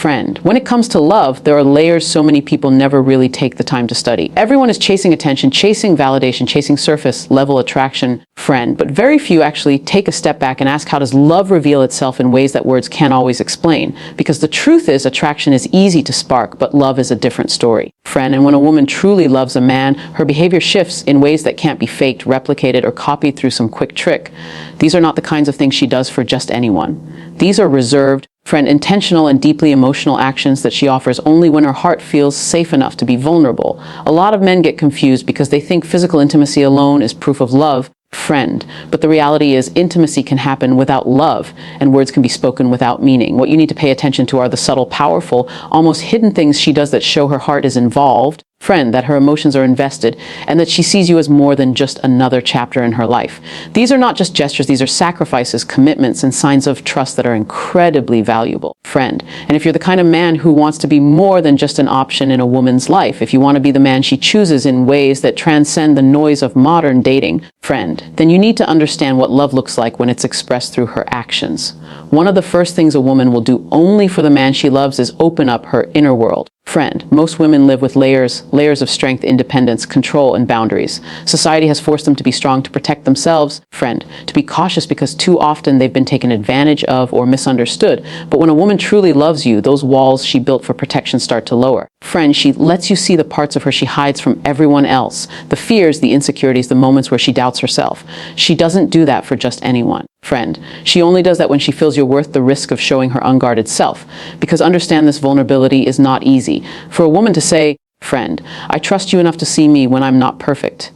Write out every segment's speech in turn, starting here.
Friend, when it comes to love, there are layers so many people never really take the time to study. Everyone is chasing attention, chasing validation, chasing surface level attraction, friend, but very few actually take a step back and ask, how does love reveal itself in ways that words can't always explain? Because the truth is, attraction is easy to spark, but love is a different story. Friend, and when a woman truly loves a man, her behavior shifts in ways that can't be faked, replicated, or copied through some quick trick. These are not the kinds of things she does for just anyone. These are reserved, friend, intentional and deeply emotional actions that she offers only when her heart feels safe enough to be vulnerable. A lot of men get confused because they think physical intimacy alone is proof of love, friend. But the reality is, intimacy can happen without love, and words can be spoken without meaning. What you need to pay attention to are the subtle, powerful, almost hidden things she does that show her heart is involved, friend, that her emotions are invested, and that she sees you as more than just another chapter in her life. These are not just gestures, these are sacrifices, commitments, and signs of trust that are incredibly valuable, friend. And if you're the kind of man who wants to be more than just an option in a woman's life, if you want to be the man she chooses in ways that transcend the noise of modern dating, friend, then you need to understand what love looks like when it's expressed through her actions. One of the first things a woman will do only for the man she loves is open up her inner world. Friend, most women live with layers of strength, independence, control, and boundaries. Society has forced them to be strong to protect themselves, friend, to be cautious because too often they've been taken advantage of or misunderstood. But when a woman truly loves you, those walls she built for protection start to lower. Friend, she lets you see the parts of her she hides from everyone else, the fears, the insecurities, the moments where she doubts herself. She doesn't do that for just anyone. Friend, she only does that when she feels you're worth the risk of showing her unguarded self. Because understand, this vulnerability is not easy. For a woman to say, friend, I trust you enough to see me when I'm not perfect.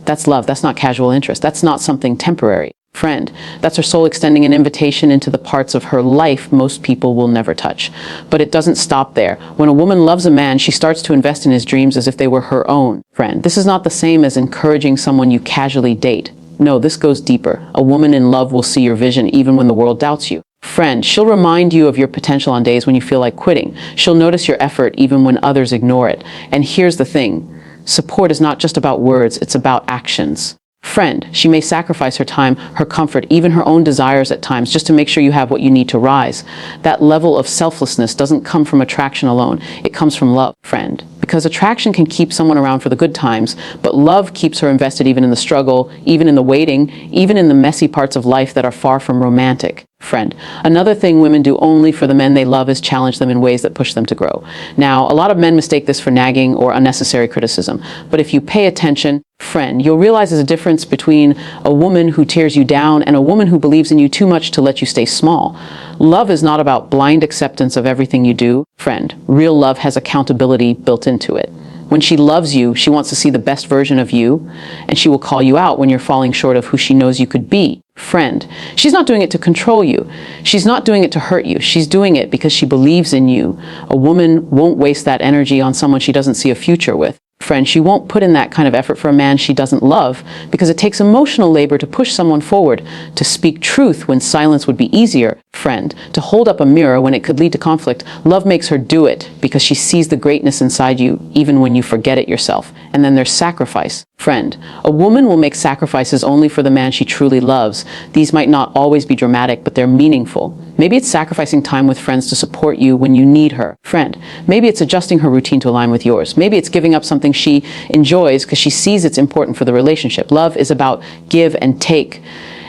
That's love. That's not casual interest. That's not something temporary. Friend, that's her soul extending an invitation into the parts of her life most people will never touch. But it doesn't stop there. When a woman loves a man, she starts to invest in his dreams as if they were her own. Friend, this is not the same as encouraging someone you casually date. No, this goes deeper. A woman in love will see your vision even when the world doubts you. Friend, she'll remind you of your potential on days when you feel like quitting. She'll notice your effort even when others ignore it. And here's the thing. Support is not just about words, it's about actions. Friend, she may sacrifice her time, her comfort, even her own desires at times, just to make sure you have what you need to rise. That level of selflessness doesn't come from attraction alone. It comes from love, friend. Because attraction can keep someone around for the good times, but love keeps her invested even in the struggle, even in the waiting, even in the messy parts of life that are far from romantic. Friend, another thing women do only for the men they love is challenge them in ways that push them to grow. Now, a lot of men mistake this for nagging or unnecessary criticism, but if you pay attention, friend, you'll realize there's a difference between a woman who tears you down and a woman who believes in you too much to let you stay small. Love is not about blind acceptance of everything you do, friend. Real love has accountability built into it. When she loves you, she wants to see the best version of you, and she will call you out when you're falling short of who she knows you could be. Friend, she's not doing it to control you. She's not doing it to hurt you. She's doing it because she believes in you. A woman won't waste that energy on someone she doesn't see a future with. Friend, she won't put in that kind of effort for a man she doesn't love because it takes emotional labor to push someone forward, to speak truth when silence would be easier. Friend, to hold up a mirror when it could lead to conflict. Love makes her do it because she sees the greatness inside you even when you forget it yourself. And then there's sacrifice. Friend, a woman will make sacrifices only for the man she truly loves. These might not always be dramatic, but they're meaningful. Maybe it's sacrificing time with friends to support you when you need her. Friend, maybe it's adjusting her routine to align with yours. Maybe it's giving up something she enjoys because she sees it's important for the relationship. Love is about give and take.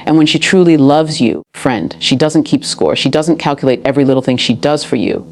And when she truly loves you, friend, she doesn't keep score. She doesn't calculate every little thing she does for you.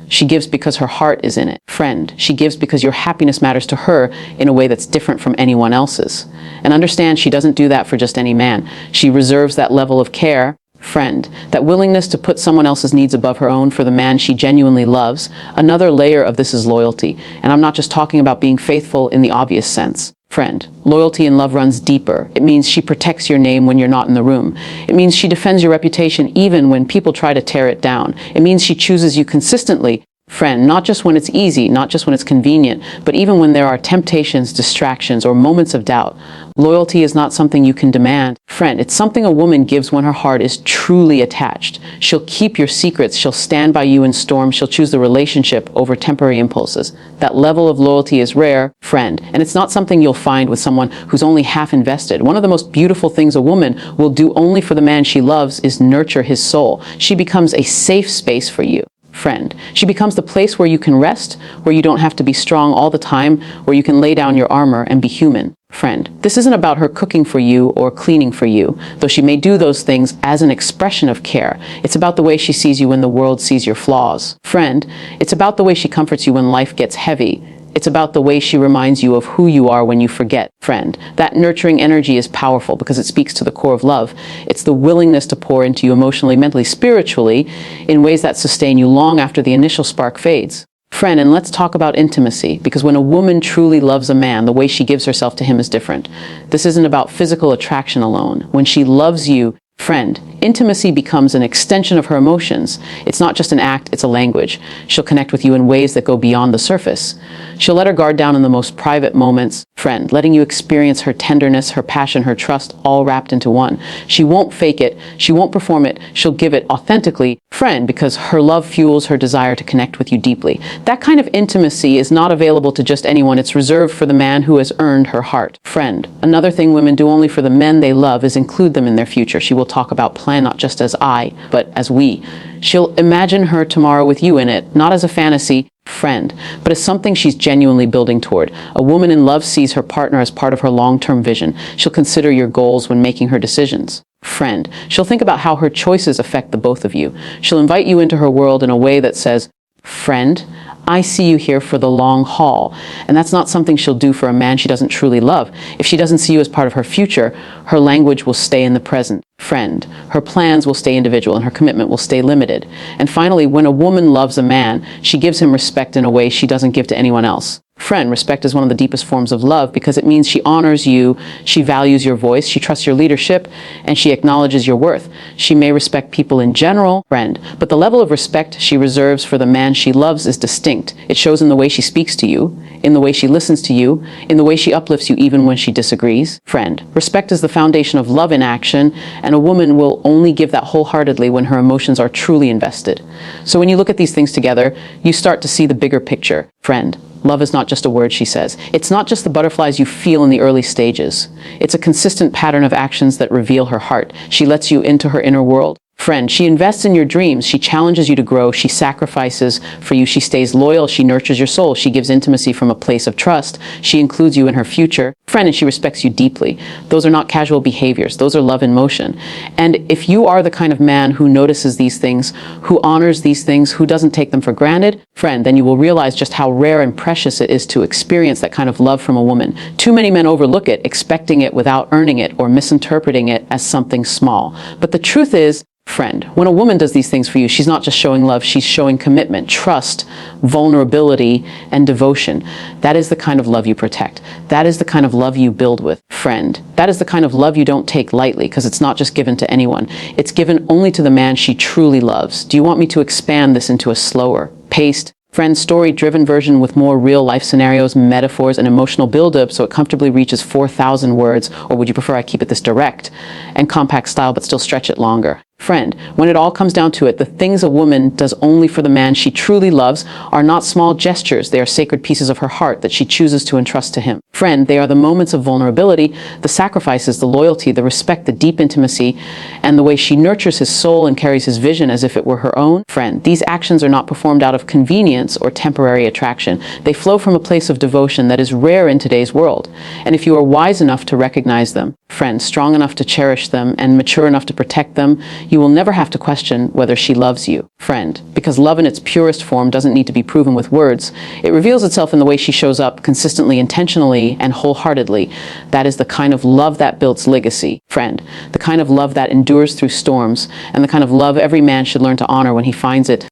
She gives because her heart is in it. Friend, she gives because your happiness matters to her in a way that's different from anyone else's. And understand, she doesn't do that for just any man. She reserves that level of care, friend, that willingness to put someone else's needs above her own for the man she genuinely loves. Another layer of this is loyalty. And I'm not just talking about being faithful in the obvious sense. Friend, loyalty in love runs deeper. It means she protects your name when you're not in the room. It means she defends your reputation even when people try to tear it down. It means she chooses you consistently. Friend, not just when it's easy, not just when it's convenient, but even when there are temptations, distractions, or moments of doubt. Loyalty is not something you can demand. Friend, it's something a woman gives when her heart is truly attached. She'll keep your secrets. She'll stand by you in storms. She'll choose the relationship over temporary impulses. That level of loyalty is rare, friend, and it's not something you'll find with someone who's only half invested. One of the most beautiful things a woman will do only for the man she loves is nurture his soul. She becomes a safe space for you. friend. She becomes the place where you can rest, where you don't have to be strong all the time, where you can lay down your armor and be human. Friend. This isn't about her cooking for you or cleaning for you, though she may do those things as an expression of care. It's about the way she sees you when the world sees your flaws. Friend. It's about the way she comforts you when life gets heavy. It's about the way she reminds you of who you are when you forget. Friend. That nurturing energy is powerful because it speaks to the core of love. It's the willingness to pour into you emotionally, mentally, spiritually, in ways that sustain you long after the initial spark fades. Friend, and let's talk about intimacy, because when a woman truly loves a man, the way she gives herself to him is different. This isn't about physical attraction alone. When she loves you, friend, intimacy becomes an extension of her emotions. It's not just an act, it's a language. She'll connect with you in ways that go beyond the surface. She'll let her guard down in the most private moments, friend, letting you experience her tenderness, her passion, her trust, all wrapped into one. She won't fake it, she won't perform it, she'll give it authentically, friend, because her love fuels her desire to connect with you deeply. That kind of intimacy is not available to just anyone. It's reserved for the man who has earned her heart. Friend, another thing women do only for the men they love is include them in their future. She will talk about plan not just as I, but as we. She'll imagine her tomorrow with you in it, not as a fantasy, friend, but as something she's genuinely building toward. A woman in love sees her partner as part of her long-term vision. She'll consider your goals when making her decisions. Friend. She'll think about how her choices affect the both of you. She'll invite you into her world in a way that says, friend, I see you here for the long haul. And that's not something she'll do for a man she doesn't truly love. If she doesn't see you as part of her future, her language will stay in the present. Friend. Her plans will stay individual and her commitment will stay limited. And finally, when a woman loves a man, she gives him respect in a way she doesn't give to anyone else. Friend, respect is one of the deepest forms of love because it means she honors you, she values your voice, she trusts your leadership, and she acknowledges your worth. She may respect people in general, friend, but the level of respect she reserves for the man she loves is distinct. It shows in the way she speaks to you, in the way she listens to you, in the way she uplifts you even when she disagrees. Friend, respect is the foundation of love in action, and a woman will only give that wholeheartedly when her emotions are truly invested. So when you look at these things together, you start to see the bigger picture. Friend, love is not just a word, she says. It's not just the butterflies you feel in the early stages. It's a consistent pattern of actions that reveal her heart. She lets you into her inner world. Friend, she invests in your dreams. She challenges you to grow. She sacrifices for you. She stays loyal. She nurtures your soul. She gives intimacy from a place of trust. She includes you in her future. Friend, and she respects you deeply. Those are not casual behaviors. Those are love in motion. And if you are the kind of man who notices these things, who honors these things, who doesn't take them for granted, friend, then you will realize just how rare and precious it is to experience that kind of love from a woman. Too many men overlook it, expecting it without earning it or misinterpreting it as something small. But the truth is, friend, when a woman does these things for you, she's not just showing love, she's showing commitment, trust, vulnerability, and devotion. That is the kind of love you protect. That is the kind of love you build with. Friend, that is the kind of love you don't take lightly because it's not just given to anyone. It's given only to the man she truly loves. Do you want me to expand this into a slower, paced, friend, story-driven version with more real-life scenarios, metaphors, and emotional build-up so it comfortably reaches 4,000 words? Or would you prefer I keep it this direct and compact style but still stretch it longer? Friend, when it all comes down to it, the things a woman does only for the man she truly loves are not small gestures. They are sacred pieces of her heart that she chooses to entrust to him. Friend, they are the moments of vulnerability, the sacrifices, the loyalty, the respect, the deep intimacy, and the way she nurtures his soul and carries his vision as if it were her own. Friend, these actions are not performed out of convenience or temporary attraction. They flow from a place of devotion that is rare in today's world. And if you are wise enough to recognize them, friend, strong enough to cherish them, and mature enough to protect them, you will never have to question whether she loves you, friend, because love in its purest form doesn't need to be proven with words. It reveals itself in the way she shows up consistently, intentionally, and wholeheartedly. That is the kind of love that builds legacy, friend, the kind of love that endures through storms, and the kind of love every man should learn to honor when he finds it.